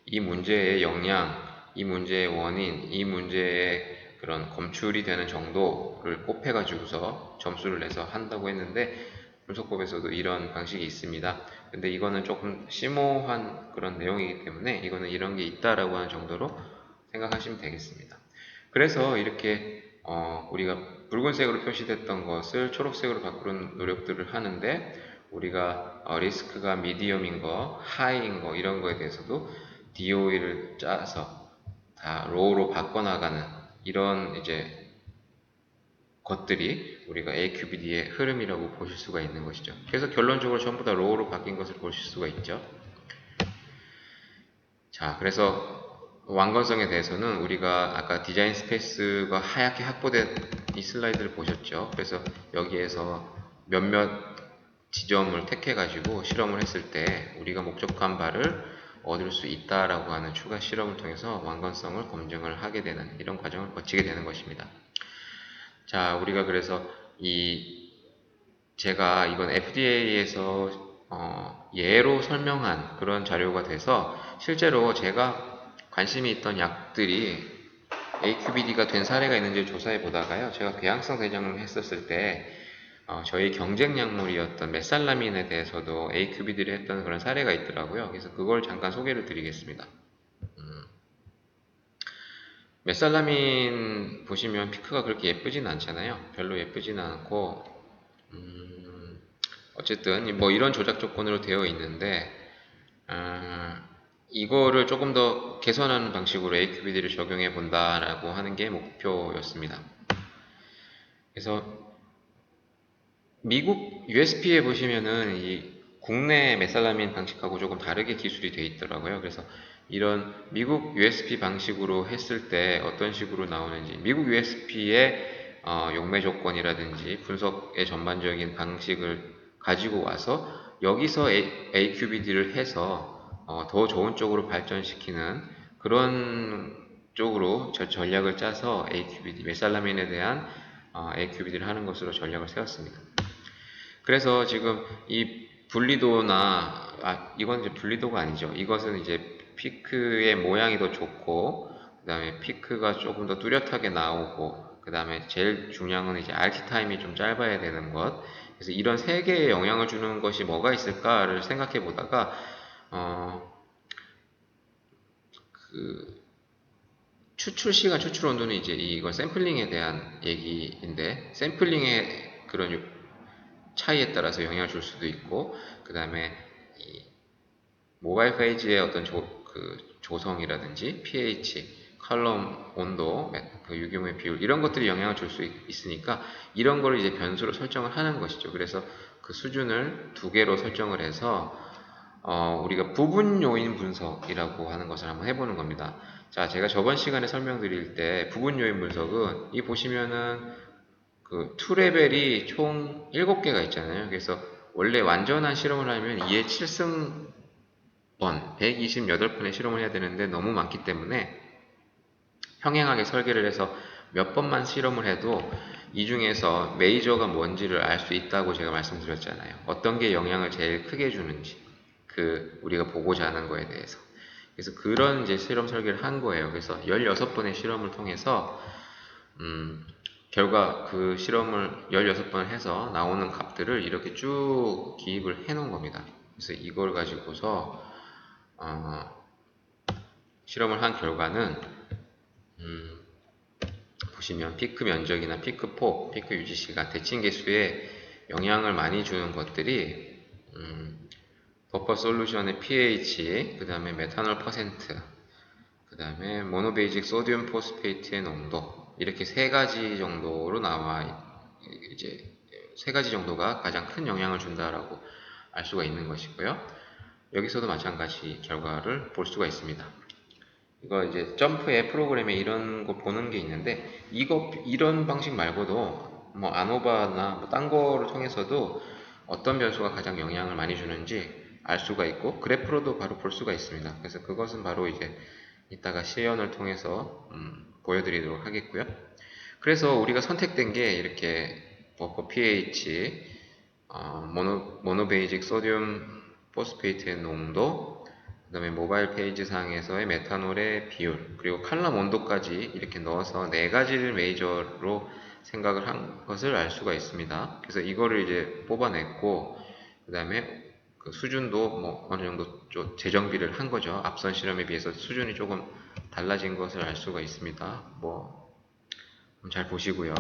이 문제의 영향, 이 문제의 원인, 이 문제의 그런 검출이 되는 정도를 곱해가지고서 점수를 내서 한다고 했는데 분석법에서도 이런 방식이 있습니다. 근데 이거는 조금 심오한 그런 내용이기 때문에 이거는 이런 게 있다라고 하는 정도로 생각하시면 되겠습니다. 그래서 이렇게 우리가 붉은색으로 표시됐던 것을 초록색으로 바꾸는 노력들을 하는데 우리가 리스크가 미디엄인 거, 하이인 거 이런 거에 대해서도 DOE를 짜서 다 로우로 바꿔나가는 이런 이제 것들이 우리가 AQBD의 흐름이라고 보실 수가 있는 것이죠. 그래서 결론적으로 전부 다 로우로 바뀐 것을 보실 수가 있죠. 자, 그래서 완건성에 대해서는 우리가 아까 디자인 스페이스가 하얗게 확보된 이 슬라이드를 보셨죠. 그래서 여기에서 몇몇 지점을 택해 가지고 실험을 했을 때 우리가 목적한 바를 얻을 수 있다라고 하는 추가 실험을 통해서 완건성을 검증을 하게 되는 이런 과정을 거치게 되는 것입니다. 자, 우리가 그래서 제가 이건 FDA에서 예로 설명한 그런 자료가 돼서 실제로 제가 관심이 있던 약들이 AQBD가 된 사례가 있는지 조사해 보다가요. 제가 궤양성 대장을 했었을 때 저희 경쟁 약물이었던 메살라민에 대해서도 AQBD를 했던 그런 사례가 있더라고요. 그래서 그걸 잠깐 소개를 드리겠습니다. 메살라민 보시면 피크가 그렇게 예쁘진 않잖아요. 별로 예쁘진 않고 어쨌든 뭐 이런 조작 조건으로 되어 있는데 이거를 조금 더 개선하는 방식으로 AQBD를 적용해 본다라고 하는 게 목표였습니다. 그래서 미국 USP에 보시면은 이 국내 메살라민 방식하고 조금 다르게 기술이 되어 있더라고요. 그래서 이런 미국 USP 방식으로 했을 때 어떤 식으로 나오는지 미국 USP의 용매 조건이라든지 분석의 전반적인 방식을 가지고 와서 여기서 AQBD를 해서 더 좋은 쪽으로 발전시키는 그런 쪽으로 전략을 짜서 AQBD, 메살라민에 대한 AQBD를 하는 것으로 전략을 세웠습니다. 그래서 지금 이 분리도나 이건 이제 분리도가 아니죠. 이것은 이제 피크의 모양이 더 좋고 그 다음에 피크가 조금 더 뚜렷하게 나오고 그 다음에 제일 중요한 건 이제 RT 타임이 좀 짧아야 되는 것. 그래서 이런 세 개에 영향을 주는 것이 뭐가 있을까를 생각해 보다가 그 추출 시간, 추출 온도는 이제 이거 샘플링에 대한 얘기인데 샘플링의 그런 차이에 따라서 영향을 줄 수도 있고 그 다음에 모바일 페이지의 어떤 조성이라든지 pH, 컬럼 온도, 그 유기물의 비율 이런 것들이 영향을 줄 수 있으니까 이런 거를 이제 변수로 설정을 하는 것이죠. 그래서 그 수준을 두 개로 설정을 해서 우리가 부분 요인 분석이라고 하는 것을 한번 해보는 겁니다. 자, 제가 저번 시간에 설명드릴 때 부분 요인 분석은 이 보시면은 그 2레벨이 총 7개가 있잖아요. 그래서 원래 완전한 실험을 하면 2의 7승 번, 128번의 실험을 해야 되는데 너무 많기 때문에 평행하게 설계를 해서 몇 번만 실험을 해도 이 중에서 메이저가 뭔지를 알 수 있다고 제가 말씀드렸잖아요. 어떤 게 영향을 제일 크게 주는지, 우리가 보고자 하는 거에 대해서. 그래서 그런 이제 실험 설계를 한 거예요. 그래서 16번의 실험을 통해서, 결과 그 실험을 16번 해서 나오는 값들을 이렇게 쭉 기입을 해 놓은 겁니다. 그래서 이걸 가지고서, 실험을 한 결과는, 보시면 피크 면적이나 피크 폭, 피크 유지 시간, 대칭 개수에 영향을 많이 주는 것들이 버퍼 솔루션의 pH, 그 다음에 메탄올 퍼센트, 그 다음에 모노베이직 소디움 포스페이트의 농도, 이렇게 세 가지 정도로 이제 세 가지 정도가 가장 큰 영향을 준다라고 알 수가 있는 것이고요. 여기서도 마찬가지 결과를 볼 수가 있습니다. 이거 이제 점프의 프로그램에 이런 거 보는 게 있는데, 이런 방식 말고도 뭐 아노바나 뭐 딴 거를 통해서도 어떤 변수가 가장 영향을 많이 주는지 알 수가 있고, 그래프로도 바로 볼 수가 있습니다. 그래서 그것은 바로 이제 이따가 시연을 통해서 보여드리도록 하겠고요. 그래서 우리가 선택된 게 이렇게 버퍼 pH, 모노베이직 소듐 포스페이트의 농도, 그 다음에 모바일 페이지 상에서의 메탄올의 비율, 그리고 칼럼 온도까지 이렇게 넣어서 네 가지를 메이저로 생각을 한 것을 알 수가 있습니다. 그래서 이거를 이제 뽑아냈고, 그 다음에 그 수준도 뭐 어느 정도 좀 재정비를 한 거죠. 앞선 실험에 비해서 수준이 조금 달라진 것을 알 수가 있습니다. 뭐 잘 보시고요.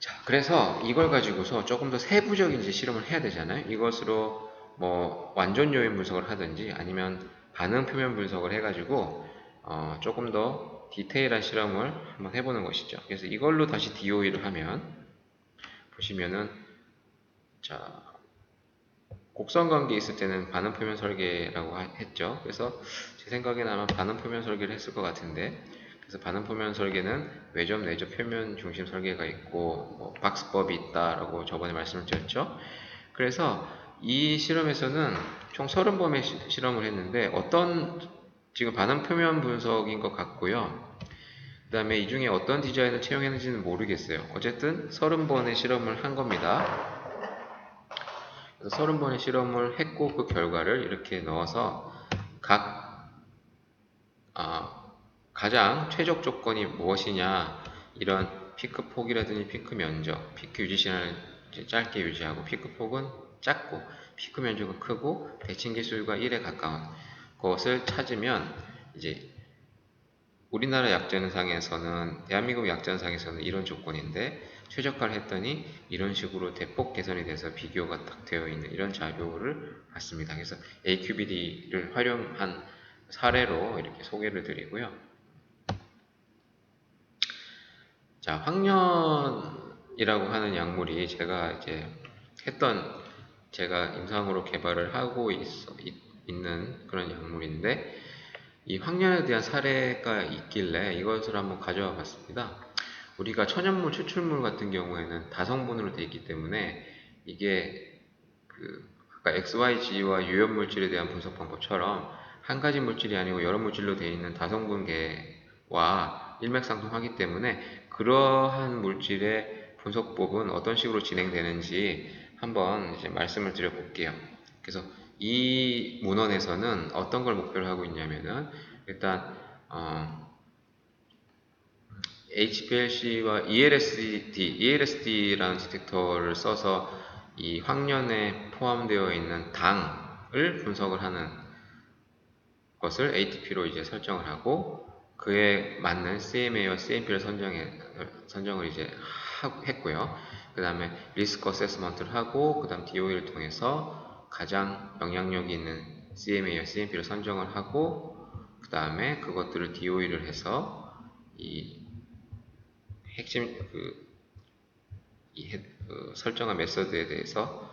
자, 그래서 이걸 가지고서 조금 더 세부적인 이제 실험을 해야 되잖아요. 이것으로 뭐 완전 요인 분석을 하든지 아니면 반응 표면 분석을 해가지고 조금 더 디테일한 실험을 한번 해보는 것이죠. 그래서 이걸로 다시 DOE를 하면 보시면은, 자, 곡선 관계 있을 때는 반응 표면 설계라고 했죠. 그래서 제 생각에는 아마 반응 표면 설계를 했을 것 같은데, 그래서 반응 표면 설계는 외접, 내접 표면 중심 설계가 있고 뭐 박스법이 있다라고 저번에 말씀을 드렸죠. 그래서 이 실험에서는 총 30번의 실험을 했는데, 지금 반응 표면 분석인 것 같고요. 그 다음에 이 중에 어떤 디자인을 채용했는지는 모르겠어요. 어쨌든 30번의 실험을 한 겁니다. 그래서 30번의 실험을 했고, 그 결과를 이렇게 넣어서 가장 최적 조건이 무엇이냐, 이런 피크 폭이라든지 피크 면적, 피크 유지 시간을 짧게 유지하고, 피크 폭은 작고 피크 면적은 크고 대칭 개수가 1에 가까운 것을 찾으면, 이제 우리나라 약전상에서는, 대한민국 약전상에서는 이런 조건인데 최적화를 했더니 이런 식으로 대폭 개선이 돼서 비교가 딱 되어 있는 이런 자료를 봤습니다. 그래서 AQBD를 활용한 사례로 이렇게 소개를 드리고요. 자, 황년이라고 하는 약물이 제가 임상으로 개발을 하고 있는 그런 약물인데, 이 황년에 대한 사례가 있길래 이것을 한번 가져와 봤습니다. 우리가 천연물, 추출물 같은 경우에는 다성분으로 되어 있기 때문에 이게 아까 XYG와 유효물질에 대한 분석 방법처럼 한 가지 물질이 아니고 여러 물질로 되어 있는 다성분계와 일맥상통하기 때문에, 그러한 물질의 분석법은 어떤 식으로 진행되는지 한번 이제 말씀을 드려 볼게요. 그래서 이 문헌에서는 어떤 걸 목표로 하고 있냐면은, 일단 HPLC와 ELSD라는 디텍터를 써서 이 황년에 포함되어 있는 당을 분석을 하는 것을 ATP로 이제 설정을 하고, 그에 맞는 CMA와 CMP를 선정을 이제 했고요. 그 다음에 리스크 어세스먼트를 하고, 그 다음 DOE를 통해서 가장 영향력이 있는 CMA와 CMP를 선정을 하고, 그 다음에 그것들을 DOE를 해서 이 핵심 설정한 메서드에 대해서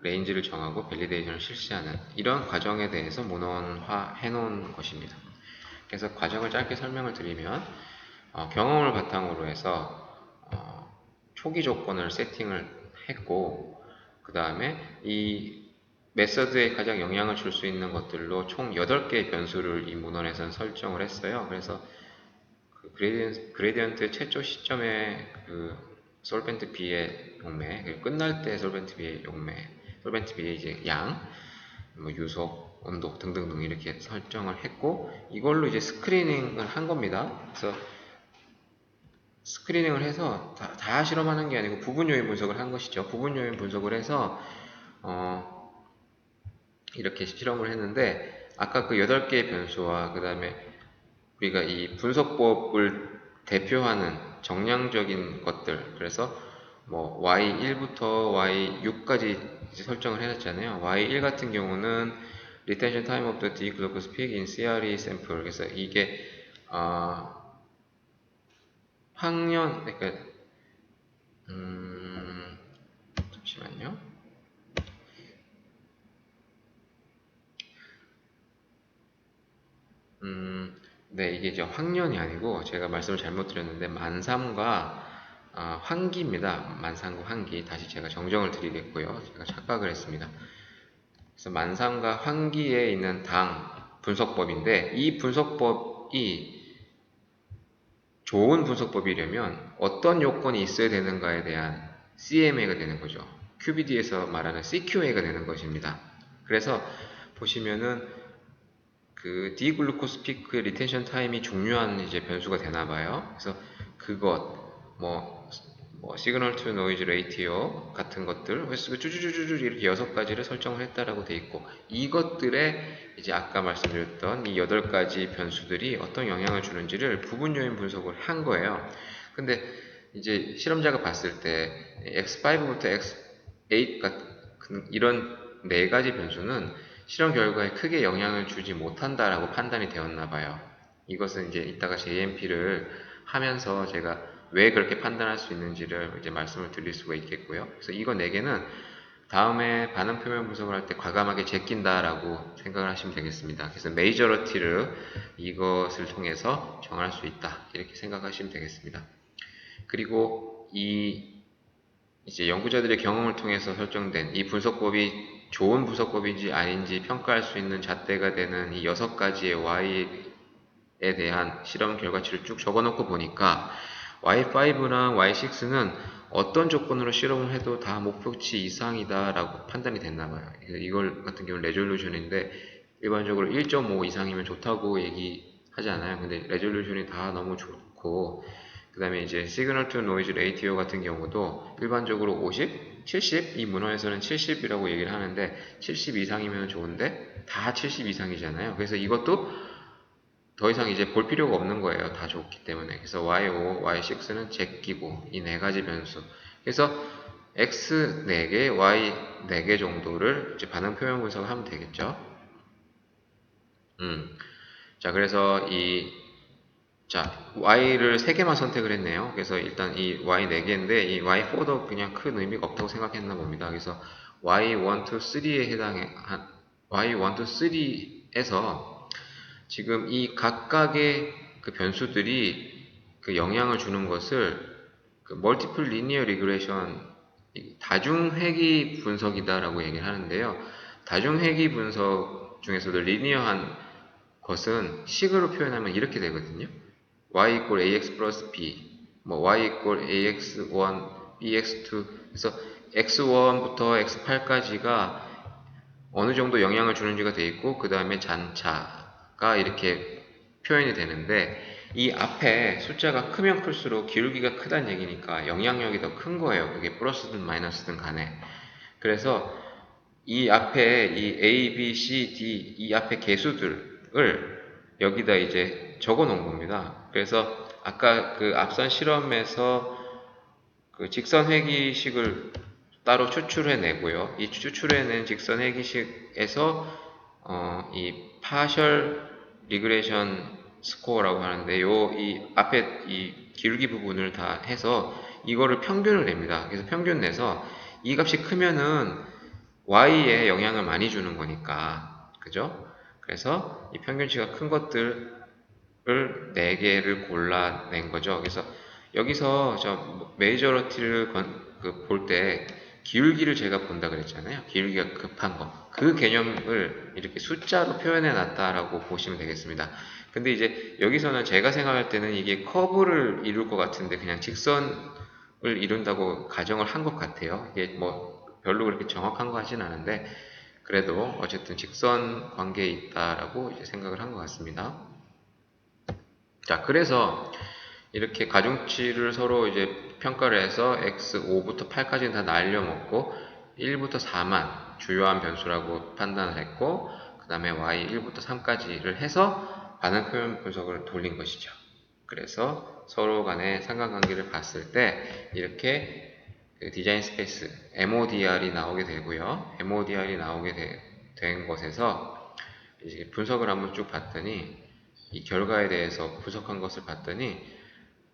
레인지를 정하고 밸리데이션을 실시하는 이런 과정에 대해서 문헌화 해놓은 것입니다. 그래서 과정을 짧게 설명을 드리면, 경험을 바탕으로 해서 초기 조건을 세팅을 했고, 그 다음에 이 메서드에 가장 영향을 줄 수 있는 것들로 총 8개의 변수를 이 문헌에서는 설정을 했어요. 그래서 그 그레디언트의 최초 시점에 그 솔벤트 B의 용매, 그리고 끝날 때 솔벤트 B의 용매, 솔벤트 B의 이제 양, 뭐 유속, 온도 등등등 이렇게 설정을 했고, 이걸로 이제 스크리닝을 한 겁니다. 그래서 스크리닝을 해서 다 실험하는 게 아니고 부분 요인 분석을 한 것이죠. 부분 요인 분석을 해서 이렇게 실험을 했는데, 아까 그 8개의 변수와 그 다음에 우리가 이 분석법을 대표하는 정량적인 것들, 그래서 뭐 y1부터 y6까지 설정을 해놨잖아요. y1 같은 경우는 retention time of the D-glucose peak in CRE sample. 그래서 이게 학년, 그러니까 잠시만요. 네, 이게 이제 황년이 아니고 제가 말씀을 잘못 드렸는데 만삼과 환기입니다. 만삼과 환기. 다시 제가 정정을 드리겠고요. 제가 착각을 했습니다. 그래서 만삼과 환기에 있는 당 분석법인데, 이 분석법이 좋은 분석법이려면 어떤 요건이 있어야 되는가에 대한 CMA가 되는 거죠. QBD에서 말하는 CQA가 되는 것입니다. 그래서 보시면은 그 디글루코스 피크의 리텐션 타임이 중요한 이제 변수가 되나 봐요. 그래서 그것 뭐 시그널 투 노이즈 레이티오 같은 것들, 그래서 쭈쭈쭈쭈 이렇게 6가지를 설정을 했다라고 돼 있고, 이것들에 이제 아까 말씀드렸던 이 8가지 변수들이 어떤 영향을 주는지를 부분 요인 분석을 한 거예요. 근데 이제 실험자가 봤을 때 X5부터 X8 같은 이런 4가지 변수는 실험 결과에 크게 영향을 주지 못한다라고 판단이 되었나 봐요. 이것은 이제 이따가 JMP를 하면서 제가 왜 그렇게 판단할 수 있는지를 이제 말씀을 드릴 수가 있겠고요. 그래서 이거 4개는 다음에 반응 표면 분석을 할 때 과감하게 제낀다라고 생각을 하시면 되겠습니다. 그래서 메이저러티를 이것을 통해서 정할 수 있다, 이렇게 생각하시면 되겠습니다. 그리고 이 이제 연구자들의 경험을 통해서 설정된 이 분석법이 좋은 분석법인지 아닌지 평가할 수 있는 잣대가 되는 이 6가지의 Y에 대한 실험 결과치를 쭉 적어놓고 보니까 Y5랑 Y6는 어떤 조건으로 실험을 해도 다 목표치 이상이다 라고 판단이 됐나봐요. 이걸 같은 경우는 레졸루션인데 일반적으로 1.5 이상이면 좋다고 얘기하지 않아요. 근데 레졸루션이 다 너무 좋고, 그 다음에 이제 시그널 투 노이즈 레이티오 같은 경우도 일반적으로 50, 70, 이 문헌에서는 70이라고 얘기를 하는데 70 이상이면 좋은데 다 70 이상이잖아요. 그래서 이것도 더 이상 이제 볼 필요가 없는 거예요. 다 좋기 때문에. 그래서 Y5, Y6는 제끼고 이 4가지 변수. 그래서 X 4개, Y 4개 정도를 이제 반응 표면 분석을 하면 되겠죠. 자, 그래서 Y를 3개만 선택을 했네요. 그래서 일단 이 Y 4개인데, 이 Y4도 그냥 큰 의미가 없다고 생각했나 봅니다. 그래서 Y1, 2, 3에 해당한, Y1, 2, 3에서 지금 이 각각의 그 변수들이 그 영향을 주는 것을 그 멀티플 리니어 리그레션, 다중회귀 분석이다라고 얘기를 하는데요. 다중회귀 분석 중에서도 리니어한 것은 식으로 표현하면 이렇게 되거든요. y equal ax 플러스 b, 뭐 y equal ax1, bx2, 그래서 x1부터 x8까지가 어느 정도 영향을 주는지가 되어 있고, 그 다음에 잔차가 이렇게 표현이 되는데, 이 앞에 숫자가 크면 클수록 기울기가 크다는 얘기니까 영향력이 더 큰 거예요. 그게 플러스든 마이너스든 간에. 그래서 이 앞에 이 A, B, C, D 이 앞에 개수들을 여기다 이제 적어 놓은 겁니다. 그래서 아까 그 앞선 실험에서 그 직선 회귀식을 따로 추출해 내고요. 이 추출해낸 직선 회귀식에서 이 파셜 리그레션 스코어라고 하는데, 이 앞에 이 기울기 부분을 다 해서 이거를 평균을 냅니다. 그래서 평균 내서 이 값이 크면은 Y에 영향을 많이 주는 거니까, 그죠? 그래서 이 평균치가 큰 것들을 4개를 골라낸 거죠. 그래서 여기서 저 메이저러티를 볼 때 기울기를 제가 본다 그랬잖아요. 기울기가 급한 거. 그 개념을 이렇게 숫자로 표현해 놨다라고 보시면 되겠습니다. 근데 이제 여기서는 제가 생각할 때는 이게 커브를 이룰 것 같은데 그냥 직선을 이룬다고 가정을 한 것 같아요. 이게 뭐 별로 그렇게 정확한 거 같진 않은데 그래도 어쨌든 직선 관계에 있다라고 이제 생각을 한 것 같습니다. 자, 그래서 이렇게 가중치를 서로 이제 평가를 해서 x 5부터 8까지는 다 날려먹고 1부터 4만 주요한 변수라고 판단을 했고 그 다음에 y 1부터 3까지를 해서 반응 표현 분석을 돌린 것이죠. 그래서 서로 간의 상관관계를 봤을 때 이렇게 그 디자인 스페이스 MODR이 나오게 되고요. MODR이 나오게 된 것에서 이제 분석을 한번 쭉 봤더니 이 결과에 대해서 분석한 것을 봤더니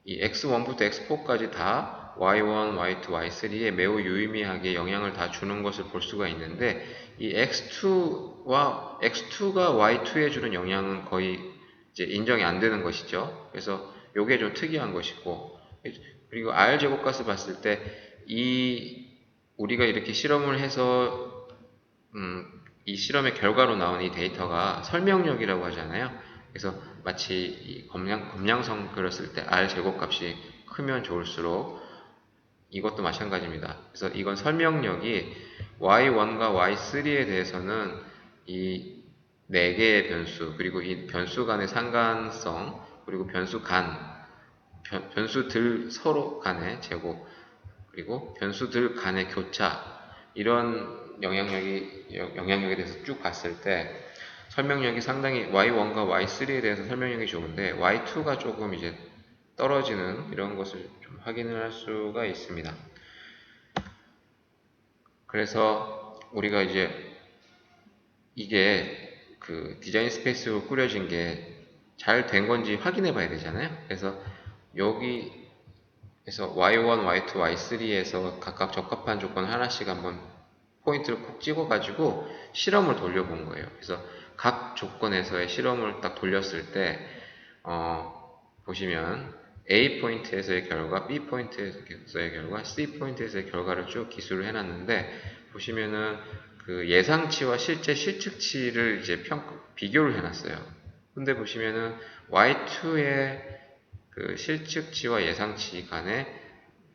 이 x1부터 x4까지 다 y1, y2, y3에 매우 유의미하게 영향을 다 주는 것을 볼 수가 있는데 이 x2가 y2에 주는 영향은 거의 이제 인정이 안 되는 것이죠. 그래서 이게 좀 특이한 것이고 그리고 r 제곱값을 봤을 때 이 우리가 이렇게 실험을 해서 이 실험의 결과로 나온 이 데이터가 설명력이라고 하잖아요. 그래서 마치 이 검량성 글을 쓸 때 R 제곱값이 크면 좋을수록 이것도 마찬가지입니다. 그래서 이건 설명력이 Y1과 Y3에 대해서는 이 4개의 변수, 그리고 이 변수 간의 상관성, 그리고 변수들 서로 간의 제곱, 그리고 변수들 간의 교차, 이런 영향력에 대해서 쭉 봤을 때 설명력이 상당히 Y1과 Y3에 대해서 설명력이 좋은데 Y2가 조금 이제 떨어지는 이런 것을 좀 확인을 할 수가 있습니다. 그래서 우리가 이제 이게 그 디자인 스페이스로 꾸려진 게 잘 된 건지 확인해 봐야 되잖아요. 그래서 여기에서 Y1, Y2, Y3에서 각각 적합한 조건 하나씩 한번 포인트를 콕 찍어 가지고 실험을 돌려본 거예요. 그래서 각 조건에서의 실험을 딱 돌렸을 때 보시면 A 포인트에서의 결과, B 포인트에서의 결과, C 포인트에서의 결과를 쭉 기술을 해놨는데 보시면은 그 예상치와 실제 실측치를 이제 비교를 해놨어요. 근데 보시면은 Y2의 그 실측치와 예상치 간에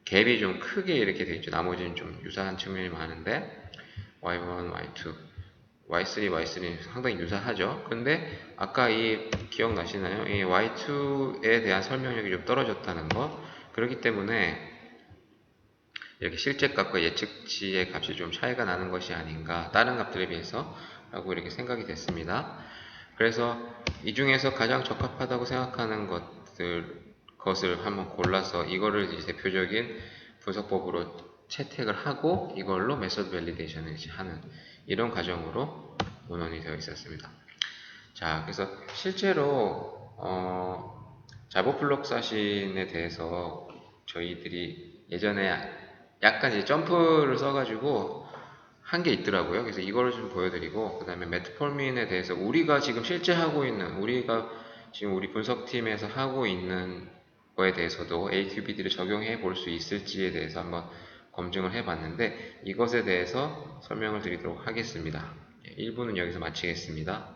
갭이 좀 크게 이렇게 되어 있죠. 나머지는 좀 유사한 측면이 많은데 Y1, Y2, Y3, Y3는 상당히 유사하죠. 근데 아까 이 기억나시나요? 이 Y2에 대한 설명력이 좀 떨어졌다는 거. 그렇기 때문에 이렇게 실제 값과 예측치의 값이 좀 차이가 나는 것이 아닌가, 다른 값들에 비해서 라고 이렇게 생각이 됐습니다. 그래서 이 중에서 가장 적합하다고 생각하는 것을 한번 골라서 이거를 이제 대표적인 분석법으로 채택을 하고 이걸로 메소드 밸리데이션을 이제 하는 이런 과정으로 논원이 되어 있었습니다. 자, 그래서 실제로 자보플럭 사신에 대해서 저희들이 예전에 약간 이제 점프를 써가지고 한 게 있더라고요. 그래서 이거를 좀 보여드리고, 그 다음에 메트폴민에 대해서 우리가 지금 실제 하고 있는, 우리가 지금 우리 분석팀에서 하고 있는 거에 대해서도 AQBD를 적용해 볼 수 있을지에 대해서 한번 검증을 해봤는데, 이것에 대해서 설명을 드리도록 하겠습니다. 1부는 여기서 마치겠습니다.